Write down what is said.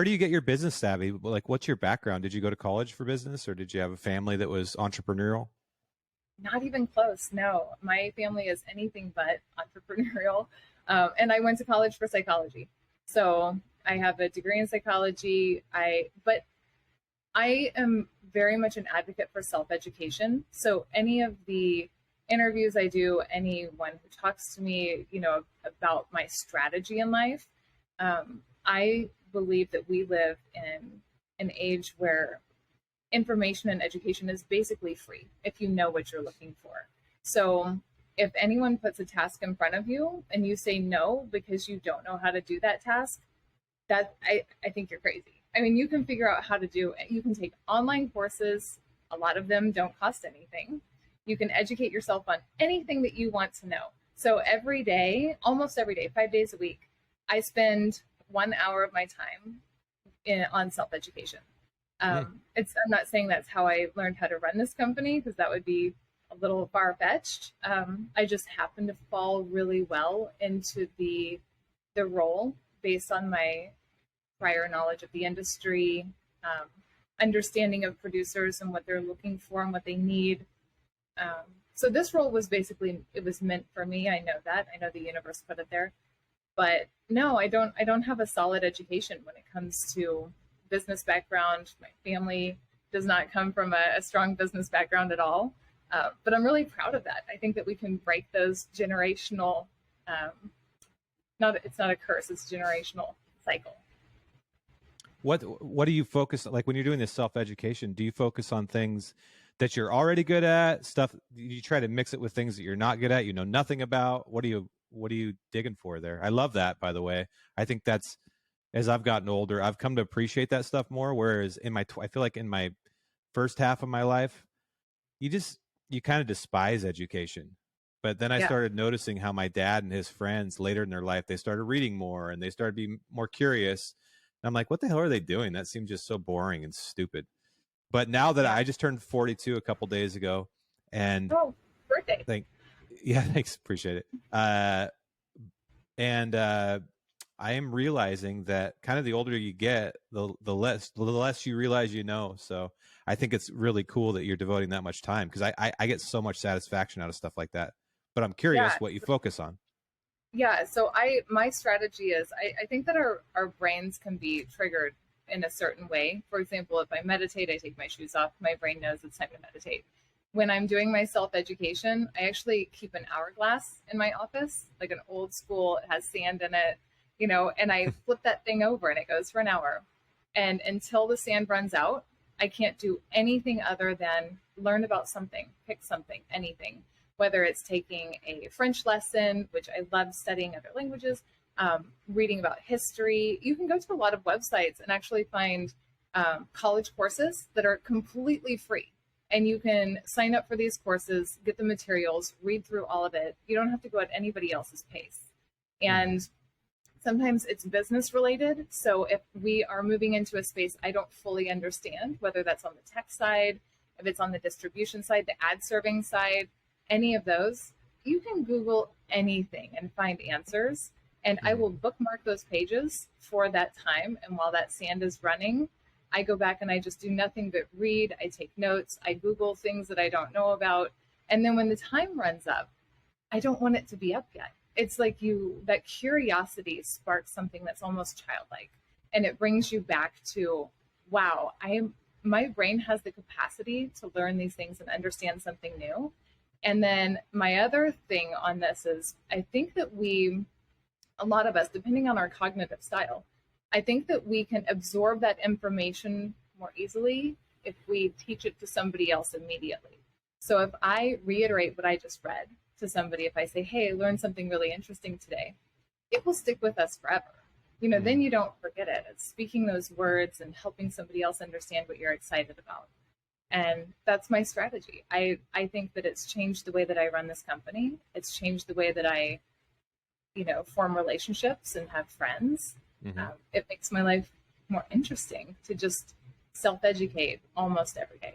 Where do you get your business savvy? Like, what's your background? Did you go to college for business, or did you have a family that was entrepreneurial? Not even close. No, my family is anything but entrepreneurial. And I went to college for psychology. So I have a degree in psychology. But I am very much an advocate for self-education. So any of the interviews I do, anyone who talks to me, about my strategy in life, I believe that we live in an age where information and education is basically free if you know what you're looking for. So if anyone puts a task in front of you and you say no because you don't know how to do that task, that I think you're crazy. I mean, you can figure out how to do it. You can take online courses. A lot of them don't cost anything. You can educate yourself on anything that you want to know. So every day, almost every day, 5 days a week, I spend 1 hour of my time on self-education. I'm not saying that's how I learned how to run this company, because that would be a little far-fetched. I just happen to fall really well into the role based on my prior knowledge of the industry, understanding of producers and what they're looking for and what they need. So this role was basically, it was meant for me. I know that. I know the universe put it there. But no, I don't have a solid education when it comes to business background. My family does not come from a strong business background at all. But I'm really proud of that. I think that we can break those generational, it's not a curse, it's a generational cycle. What do you focus, like when you're doing this self-education, do you focus on things that you're already good at, stuff you try to mix it with things that you're not good at, nothing about? What are you digging for there? I love that, by the way. I think that's, as I've gotten older, I've come to appreciate that stuff more. Whereas I feel like in my first half of my life, you kind of despise education. But then I started noticing how my dad and his friends later in their life, they started reading more and they started being more curious. And I'm like, what the hell are they doing? That seems just so boring and stupid. But now that I just turned 42 a couple days ago, and birthday. Thanks, appreciate it. And I am realizing that kind of the older you get, the less you realize So I think it's really cool that you're devoting that much time, because I get so much satisfaction out of stuff like that. But I'm curious what you focus on. Yeah, so my strategy is I think that our brains can be triggered in a certain way. For example, if I meditate, I take my shoes off, my brain knows it's time to meditate. When I'm doing my self-education, I actually keep an hourglass in my office, like an old school, it has sand in it, and I flip that thing over and it goes for an hour. And until the sand runs out, I can't do anything other than learn about something, pick something, anything, whether it's taking a French lesson, which I love studying other languages, reading about history. You can go to a lot of websites and actually find college courses that are completely free. And you can sign up for these courses, get the materials, read through all of it. You don't have to go at anybody else's pace. And sometimes it's business related. So if we are moving into a space I don't fully understand, whether that's on the tech side, if it's on the distribution side, the ad serving side, any of those, you can Google anything and find answers. And I will bookmark those pages for that time. And while that sand is running, I go back and I just do nothing but read. I take notes. I Google things that I don't know about. And then when the time runs up, I don't want it to be up yet. It's like that curiosity sparks something that's almost childlike. And it brings you back to, wow, my brain has the capacity to learn these things and understand something new. And then my other thing on this is, I think that a lot of us, depending on our cognitive style, I think that we can absorb that information more easily if we teach it to somebody else immediately. So if I reiterate what I just read to somebody, if I say, hey, I learned something really interesting today, it will stick with us forever. Then you don't forget it. It's speaking those words and helping somebody else understand what you're excited about. And that's my strategy. I think that it's changed the way that I run this company. It's changed the way that I, form relationships and have friends. It makes my life more interesting to just self-educate almost every day.